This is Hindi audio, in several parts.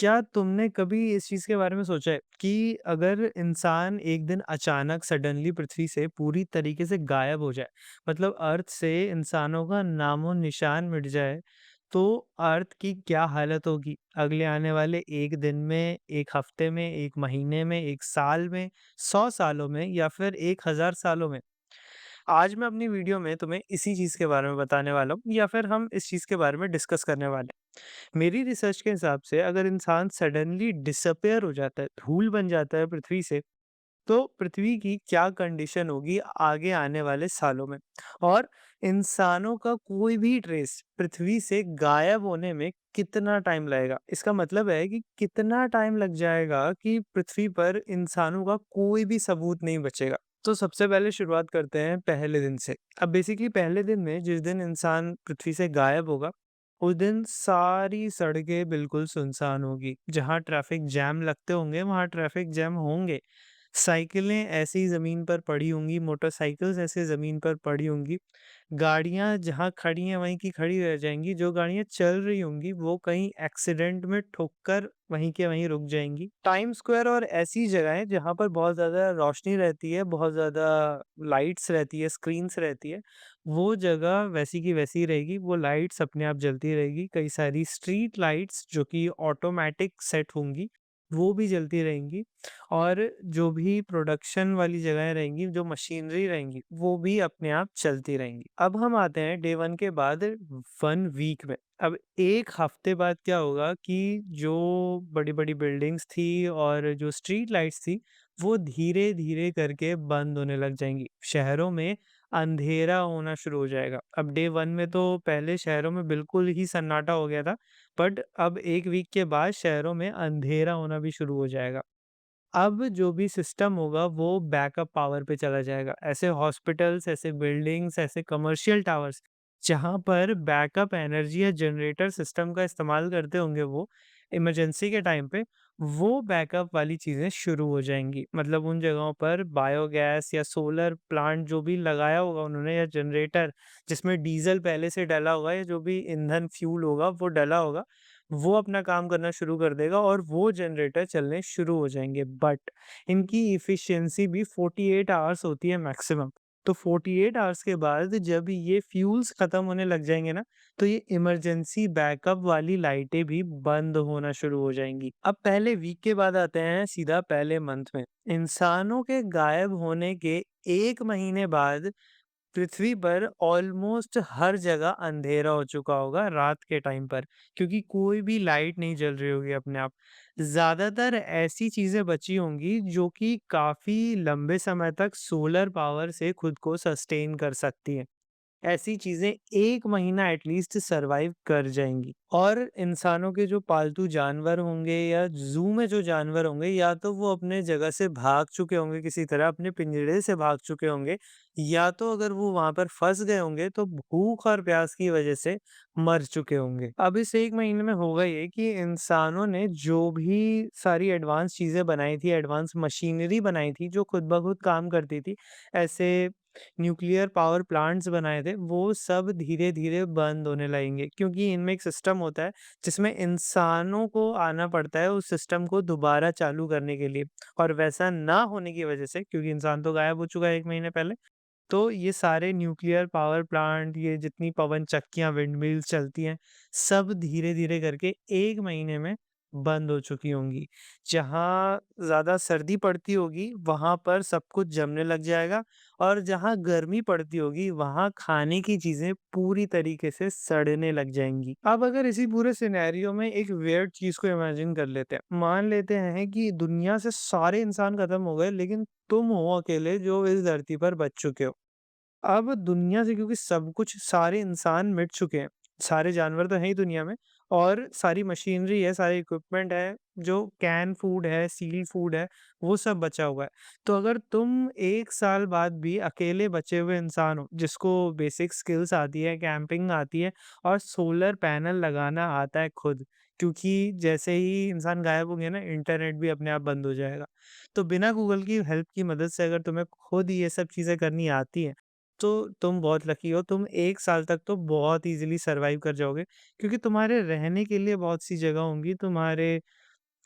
क्या तुमने कभी इस चीज़ के बारे में सोचा है कि अगर इंसान एक दिन अचानक सडनली पृथ्वी से पूरी तरीके से गायब हो जाए, मतलब अर्थ से इंसानों का नामो-निशान मिट जाए, तो अर्थ की क्या हालत होगी? अगले आने वाले 1 दिन में, 1 हफ्ते में, 1 महीने में, 1 साल में, 100 सालों में या फिर 1000 सालों में? आज मैं अपनी वीडियो में तुम्हें इसी चीज़ के बारे में बताने वाला हूँ या फिर हम इस चीज़ के बारे में डिस्कस करने वाले हैं। मेरी रिसर्च के हिसाब से अगर इंसान सडनली डिसअपियर हो जाता है, धूल बन जाता है पृथ्वी से, तो पृथ्वी की क्या कंडीशन होगी आगे आने वाले सालों में? और इंसानों का कोई भी ट्रेस पृथ्वी से गायब होने में कितना टाइम लगेगा? इसका मतलब है कि कितना टाइम लग जाएगा कि पृथ्वी पर इंसानों का कोई भी सबूत नहीं बचेगा? तो सबसे पहले शुरुआत करते हैं पहले दिन से। अब बेसिकली पहले दिन में जिस दिन इंसान पृथ्वी से गायब होगा, उस दिन सारी सड़कें बिल्कुल सुनसान होगी। जहाँ ट्रैफिक जैम लगते होंगे, वहाँ ट्रैफिक जैम होंगे। साइकिलें ऐसे ही ज़मीन पर पड़ी होंगी, मोटरसाइकिल्स ऐसे ज़मीन पर पड़ी होंगी। गाड़ियाँ जहाँ खड़ी हैं, वहीं की खड़ी रह जाएँगी। जो गाड़ियाँ चल रही होंगी, वो कहीं एक्सीडेंट में ठुक कर वहीं के वहीं रुक जाएँगी। टाइम स्क्वायर और ऐसी जगहें जहाँ पर बहुत ज़्यादा रोशनी रहती है, बहुत ज़्यादा लाइट्स रहती है, स्क्रीन्स रहती है, वो जगह वैसी की वैसी रहेगी। वो लाइट्स अपने आप जलती रहेगी। कई सारी स्ट्रीट लाइट्स जो कि ऑटोमैटिक सेट होंगी, वो भी जलती रहेंगी। और जो भी प्रोडक्शन वाली जगहें रहेंगी, जो मशीनरी रहेंगी, वो भी अपने आप चलती रहेंगी। अब हम आते हैं डे 1 के बाद 1 वीक में। अब 1 हफ्ते बाद क्या होगा कि जो बड़ी-बड़ी बिल्डिंग्स थी और जो स्ट्रीट लाइट्स थी, वो धीरे-धीरे करके बंद होने लग जाएँगी। शहरों में अंधेरा होना शुरू हो जाएगा। अब डे 1 में तो पहले शहरों में बिल्कुल ही सन्नाटा हो गया था, बट अब 1 वीक के बाद शहरों में अंधेरा होना भी शुरू हो जाएगा। अब जो भी सिस्टम होगा वो बैकअप पावर पे चला जाएगा। ऐसे हॉस्पिटल्स, ऐसे बिल्डिंग्स, ऐसे कमर्शियल टावर्स जहाँ पर बैकअप एनर्जी या जनरेटर सिस्टम का इस्तेमाल करते होंगे वो इमरजेंसी के टाइम पे, वो बैकअप वाली चीज़ें शुरू हो जाएँगी। मतलब उन जगहों पर बायोगैस या सोलर प्लांट जो भी लगाया होगा उन्होंने या जनरेटर जिसमें डीज़ल पहले से डला होगा या जो भी ईंधन फ्यूल होगा वो डला होगा, वो अपना काम करना शुरू कर देगा और वो जनरेटर चलने शुरू हो जाएँगे। बट इनकी एफिशिएंसी भी 48 आवर्स होती है मैक्सिमम। तो 48 आवर्स के बाद जब ये फ्यूल्स खत्म होने लग जाएँगे ना, तो ये इमरजेंसी बैकअप वाली लाइटें भी बंद होना शुरू हो जाएँगी। अब पहले वीक के बाद आते हैं सीधा पहले मंथ में। इंसानों के गायब होने के 1 महीने बाद पृथ्वी पर ऑलमोस्ट हर जगह अंधेरा हो चुका होगा रात के टाइम पर, क्योंकि कोई भी लाइट नहीं जल रही होगी अपने आप। ज़्यादातर ऐसी चीज़ें बची होंगी जो कि काफ़ी लंबे समय तक सोलर पावर से खुद को सस्टेन कर सकती हैं। ऐसी चीज़ें 1 महीना एटलीस्ट सर्वाइव कर जाएँगी। और इंसानों के जो पालतू जानवर होंगे या ज़ू में जो जानवर होंगे, या तो वो अपने जगह से भाग चुके होंगे किसी तरह, अपने पिंजरे से भाग चुके होंगे, या तो अगर वो वहाँ पर फँस गए होंगे तो भूख और प्यास की वज़ह से मर चुके होंगे। अब इस 1 महीने में होगा ये कि इंसानों ने जो भी सारी एडवांस चीज़ें बनाई थी, एडवांस मशीनरी बनाई थी जो खुद ब खुद काम करती थी, ऐसे न्यूक्लियर पावर प्लांट्स बनाए थे, वो सब धीरे-धीरे बंद होने लगेंगे, क्योंकि इनमें एक सिस्टम होता है, जिसमें इंसानों को आना पड़ता है उस सिस्टम को दोबारा चालू करने के लिए। और वैसा ना होने की वजह से, क्योंकि इंसान तो गायब हो चुका है 1 महीने पहले, तो ये सारे न्यूक्लियर पावर प्लांट, ये जितनी पवन चक्कियाँ, विंडमिल्स चलती हैं, सब धीरे-धीरे करके 1 महीने में बंद हो चुकी होंगी। जहाँ ज़्यादा सर्दी पड़ती होगी, वहाँ पर सब कुछ जमने लग जाएगा, और जहाँ गर्मी पड़ती होगी, वहाँ खाने की चीज़ें पूरी तरीके से सड़ने लग जाएँगी। अब अगर इसी पूरे सिनेरियो में एक वियर्ड चीज़ को इमेजिन कर लेते हैं। मान लेते हैं कि दुनिया से सारे इंसान खत्म हो गए, लेकिन तुम हो अकेले जो इस धरती पर बच चुके हो। अब दुनिया से क्योंकि सब कुछ, सारे इंसान मिट चुके हैं, सारे जानवर तो हैं ही दुनिया में, और सारी मशीनरी है, सारे इक्विपमेंट है, जो कैन फूड है, सील फूड है, वो सब बचा हुआ है। तो अगर तुम 1 साल बाद भी अकेले बचे हुए इंसान हो, जिसको बेसिक स्किल्स आती है, कैंपिंग आती है और सोलर पैनल लगाना आता है खुद, क्योंकि जैसे ही इंसान गायब हो गया ना, इंटरनेट भी अपने आप बंद हो जाएगा। तो बिना गूगल की हेल्प की मदद से अगर तुम्हें खुद ये सब चीज़ें करनी आती हैं, तो तुम बहुत लकी हो, तुम 1 साल तक तो बहुत ईज़िली सर्वाइव कर जाओगे, क्योंकि तुम्हारे रहने के लिए बहुत सी जगह होंगी, तुम्हारे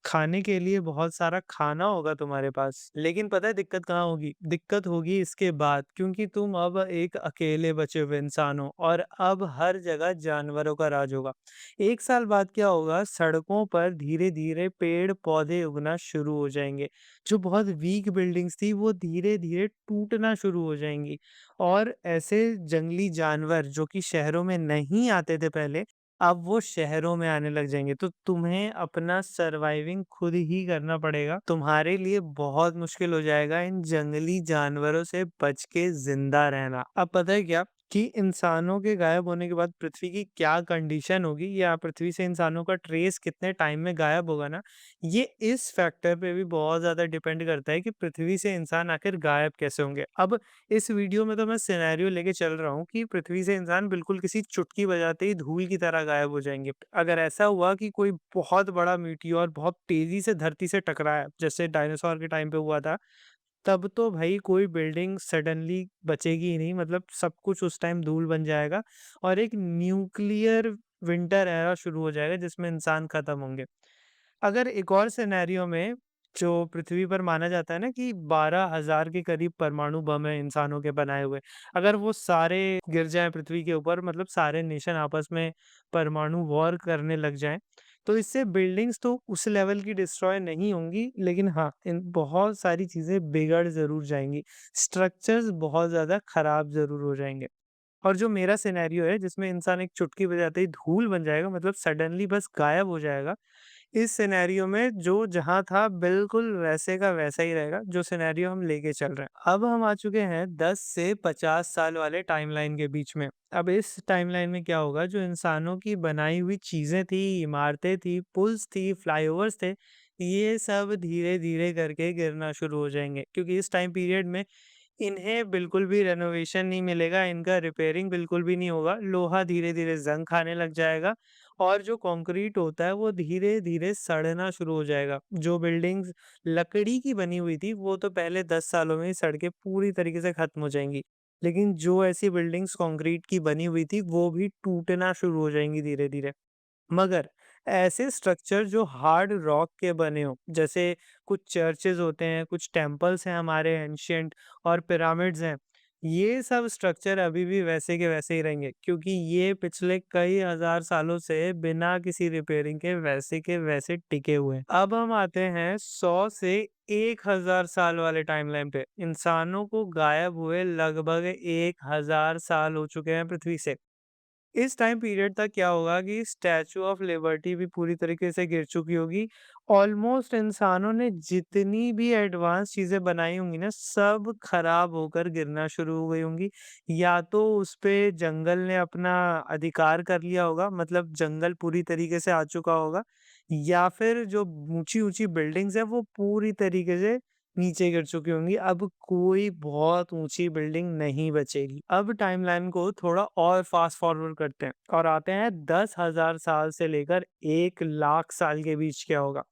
खाने के लिए बहुत सारा खाना होगा तुम्हारे पास। लेकिन पता है दिक्कत कहाँ होगी? दिक्कत होगी इसके बाद, क्योंकि तुम अब एक अकेले बचे हुए इंसान हो और अब हर जगह जानवरों का राज होगा। 1 साल बाद क्या होगा? सड़कों पर धीरे-धीरे पेड़-पौधे उगना शुरू हो जाएँगे। जो बहुत वीक बिल्डिंग्स थी वो धीरे-धीरे टूटना शुरू हो जाएँगी और ऐसे जंगली जानवर जो कि शहरों में नहीं आते थे पहले, अब वो शहरों में आने लग जाएँगे, तो तुम्हें अपना सर्वाइविंग खुद ही करना पड़ेगा। तुम्हारे लिए बहुत मुश्किल हो जाएगा इन जंगली जानवरों से बच के ज़िंदा रहना। अब पता है क्या? कि इंसानों के गायब होने के बाद पृथ्वी की क्या कंडीशन होगी या पृथ्वी से इंसानों का ट्रेस कितने टाइम में गायब होगा ना, ये इस फैक्टर पे भी बहुत ज़्यादा डिपेंड करता है कि पृथ्वी से इंसान आखिर गायब कैसे होंगे। अब इस वीडियो में तो मैं सिनेरियो लेके चल रहा हूँ कि पृथ्वी से इंसान बिल्कुल किसी चुटकी बजाते ही धूल की तरह गायब हो जाएँगे। अगर ऐसा हुआ कि कोई बहुत बड़ा मीटियोर बहुत तेज़ी से धरती से टकराया, जैसे डायनासोर के टाइम पे हुआ था, तब तो भई कोई बिल्डिंग सडनली बचेगी ही नहीं, मतलब सब कुछ उस टाइम धूल बन जाएगा और एक न्यूक्लियर विंटर एरा शुरू हो जाएगा जिसमें इंसान खत्म होंगे। अगर एक और सिनेरियो में जो पृथ्वी पर माना जाता है ना कि 12,000 के करीब परमाणु बम हैं इंसानों के बनाए हुए। अगर वो सारे गिर जाएँ पृथ्वी के ऊपर, मतलब सारे नेशन आपस में परमाणु वॉर करने लग जाएँ, तो इससे बिल्डिंग्स तो उस लेवल की डिस्ट्रॉय नहीं होंगी, लेकिन हाँ, इन बहुत सारी चीज़ें बिगड़ ज़रूर जाएँगी। स्ट्रक्चर्स बहुत ज़्यादा खराब ज़रूर हो जाएँगे। और जो मेरा सिनेरियो है जिसमें इंसान एक चुटकी बजाते ही धूल बन जाएगा, मतलब सडनली बस गायब हो जाएगा। इस सिनेरियो में जो जहाँ था बिल्कुल वैसे का वैसा ही रहेगा जो सिनेरियो हम लेके चल रहे हैं। अब हम आ चुके हैं 10 से 50 साल वाले टाइमलाइन के बीच में। अब इस टाइमलाइन में क्या होगा? जो इंसानों की बनाई हुई चीज़ें थी, इमारतें थी, पुल्स थी, फ्लाईओवर्स थे, ये सब धीरे-धीरे करके गिरना शुरू हो जाएँगे, क्योंकि इस टाइम पीरियड में इन्हें बिल्कुल भी रेनोवेशन नहीं मिलेगा, इनका रिपेयरिंग बिल्कुल भी नहीं होगा। लोहा धीरे-धीरे ज़ंग खाने लग जाएगा और जो कंक्रीट होता है वो धीरे-धीरे सड़ना शुरू हो जाएगा। जो बिल्डिंग्स लकड़ी की बनी हुई थी वो तो पहले 10 सालों में ही सड़ के पूरी तरीके से खत्म हो जाएँगी। लेकिन जो ऐसी बिल्डिंग्स कंक्रीट की बनी हुई थी वो भी टूटना शुरू हो जाएँगी धीरे-धीरे। मगर ऐसे स्ट्रक्चर जो हार्ड रॉक के बने हों, जैसे कुछ चर्चेज़ होते हैं, कुछ टेम्पल्स हैं हमारे एंशिएंट और पिरामिड्स हैं, ये सब स्ट्रक्चर अभी भी वैसे के वैसे ही रहेंगे, क्योंकि ये पिछले कई हज़ार सालों से बिना किसी रिपेयरिंग के वैसे टिके हुए हैं। अब हम आते हैं 100 से 1000 साल वाले टाइमलाइन पे। इंसानों को गायब हुए लगभग 1000 साल हो चुके हैं पृथ्वी से। इस टाइम पीरियड तक क्या होगा कि स्टैच्यू ऑफ लिबर्टी भी पूरी तरीके से गिर चुकी होगी। ऑलमोस्ट इंसानों ने जितनी भी एडवांस चीज़ें बनाई होंगी ना, सब खराब होकर गिरना शुरू हो गई होंगी। या तो उस पे जंगल ने अपना अधिकार कर लिया होगा, मतलब जंगल पूरी तरीके से आ चुका होगा, या फिर जो ऊँची-ऊँची बिल्डिंग्स हैं, वो पूरी तरीके से नीचे गिर चुकी होंगी। अब कोई बहुत ऊँची बिल्डिंग नहीं बचेगी। अब टाइमलाइन को थोड़ा और फास्ट फॉरवर्ड करते हैं और आते हैं 10,000 साल से लेकर 1 लाख साल के बीच क्या होगा।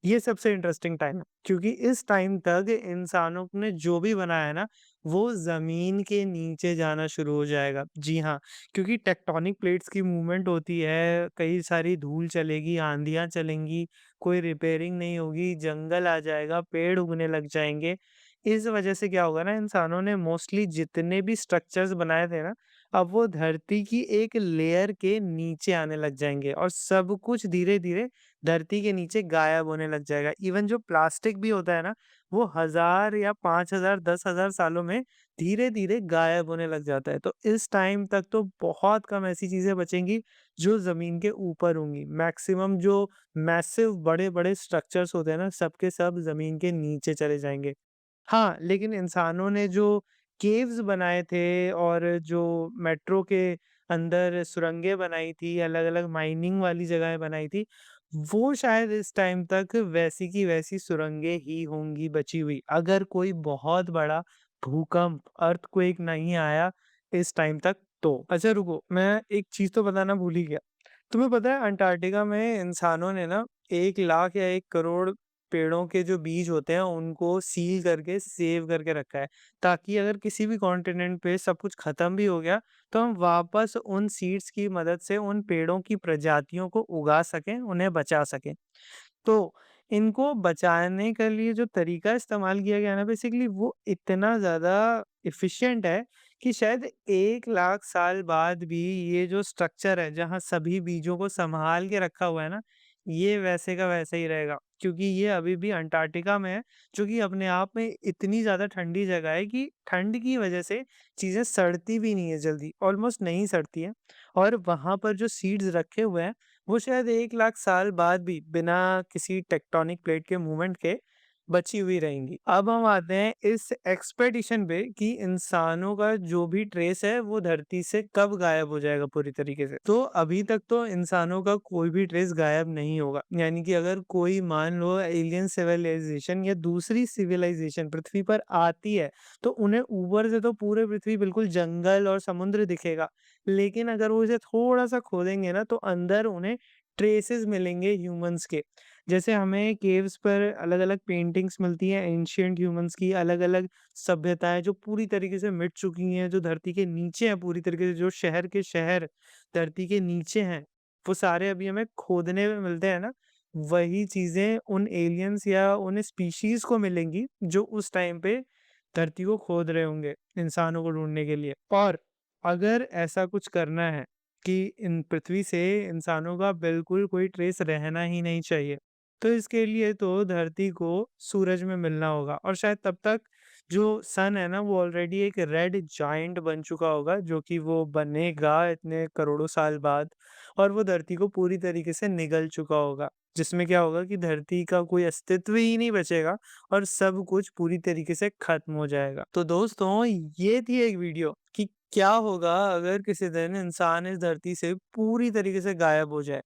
ये सबसे इंटरेस्टिंग टाइम है, क्योंकि इस टाइम तक इंसानों ने जो भी बनाया है ना, वो ज़मीन के नीचे जाना शुरू हो जाएगा। जी हाँ, क्योंकि टेक्टोनिक प्लेट्स की मूवमेंट होती है, कई सारी धूल चलेगी, आंधियाँ चलेंगी, कोई रिपेयरिंग नहीं होगी, जंगल आ जाएगा, पेड़ उगने लग जाएँगे। इस वजह से क्या होगा ना, इंसानों ने मोस्टली जितने भी स्ट्रक्चर्स बनाए थे ना, अब वो धरती की एक लेयर के नीचे आने लग जाएँगे और सब कुछ धीरे-धीरे धरती के नीचे गायब होने लग जाएगा। इवन जो प्लास्टिक भी होता है ना, वो 1000 या 5000 10,000 सालों में धीरे-धीरे गायब होने लग जाता है। तो इस टाइम तक तो बहुत कम ऐसी चीज़ें बचेंगी जो ज़मीन के ऊपर होंगी। मैक्सिमम जो मैसिव बड़े-बड़े स्ट्रक्चर्स होते हैं ना, सब के सब ज़मीन के नीचे चले जाएँगे। हाँ, लेकिन इंसानों ने जो केव्स बनाए थे और जो मेट्रो के अंदर सुरंगें बनाई थी, अलग-अलग माइनिंग वाली जगहें बनाई थी, वो शायद इस टाइम तक वैसी की वैसी सुरंगें ही होंगी बची हुई। अगर कोई बहुत बड़ा भूकंप, अर्थक्वेक नहीं आया इस टाइम तक तो। अच्छा रुको, मैं एक चीज़ तो बताना भूल ही गया। तुम्हें पता है अंटार्कटिका में इंसानों ने ना 1 लाख या 1 करोड़ पेड़ों के जो बीज होते हैं उनको सील करके सेव करके रखा है, ताकि अगर किसी भी कॉन्टिनेंट पे सब कुछ खत्म भी हो गया तो हम वापस उन सीड्स की मदद से उन पेड़ों की प्रजातियों को उगा सकें, उन्हें बचा सकें। तो इनको बचाने के लिए जो तरीका इस्तेमाल किया गया है ना बेसिकली वो इतना ज़्यादा एफ़िशिएंट है कि शायद 1 लाख साल बाद भी ये जो स्ट्रक्चर है जहाँ सभी बीजों को सँभाल के रखा हुआ है ना, ये वैसे का वैसा ही रहेगा। क्योंकि ये अभी भी अंटार्कटिका में है, जो कि अपने आप में इतनी ज़्यादा ठंडी जगह है कि ठंड की वज़ह से चीज़ें सड़ती भी नहीं है जल्दी, ऑलमोस्ट नहीं सड़ती हैं। और वहाँ पर जो सीड्स रखे हुए हैं वो शायद 1 लाख साल बाद भी बिना किसी टेक्टोनिक प्लेट के मूवमेंट के बची हुई रहेंगी। अब हम आते हैं इस एक्सपेडिशन पे कि इंसानों का जो भी ट्रेस है वो धरती से कब गायब हो जाएगा पूरी तरीके से। तो अभी तक तो इंसानों का कोई भी ट्रेस गायब नहीं होगा। यानी कि अगर कोई मान लो एलियन सिविलाइजेशन या दूसरी सिविलाइजेशन पृथ्वी पर आती है, तो उन्हें ऊपर से तो पूरे पृथ्वी बिल्कुल जंगल और समुद्र दिखेगा। लेकिन अगर वो इसे थोड़ा-सा खोदेंगे ना तो अंदर उन्हें ट्रेसेस मिलेंगे ह्यूमन्स के। जैसे हमें केव्स पर अलग-अलग पेंटिंग्स मिलती हैं एंशिएंट ह्यूमन्स की, अलग-अलग सभ्यताएँ जो पूरी तरीके से मिट चुकी हैं, जो धरती के नीचे हैं पूरी तरीके से, जो शहर के शहर धरती के नीचे हैं, वो सारे अभी हमें खोदने में मिलते हैं ना, वही चीज़ें उन एलियंस या उन स्पीशीज़ को मिलेंगी जो उस टाइम पे धरती को खोद रहे होंगे, इंसानों को ढूँढने के लिए। और अगर ऐसा कुछ करना है कि इन पृथ्वी से इंसानों का बिल्कुल कोई ट्रेस रहना ही नहीं चाहिए, तो इसके लिए तो धरती को सूरज में मिलना होगा और शायद तब तक जो सन है ना वो ऑलरेडी एक रेड जायंट बन चुका होगा जो कि वो बनेगा इतने करोड़ों साल बाद और वो धरती को पूरी तरीके से निगल चुका होगा। जिसमें क्या होगा कि धरती का कोई अस्तित्व ही नहीं बचेगा और सब कुछ पूरी तरीके से खत्म हो जाएगा। तो दोस्तों ये थी एक वीडियो कि क्या होगा अगर किसी दिन इंसान इस धरती से पूरी तरीके से गायब हो जाए।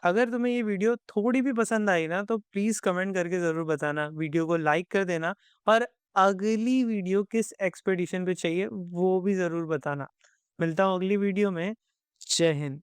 अगर तुम्हें ये वीडियो थोड़ी भी पसंद आई ना तो प्लीज़ कमेंट करके ज़रूर बताना। वीडियो को लाइक कर देना और अगली वीडियो किस एक्सपेडिशन पे चाहिए वो भी ज़रूर बताना। मिलता हूँ अगली वीडियो में। जय हिंद।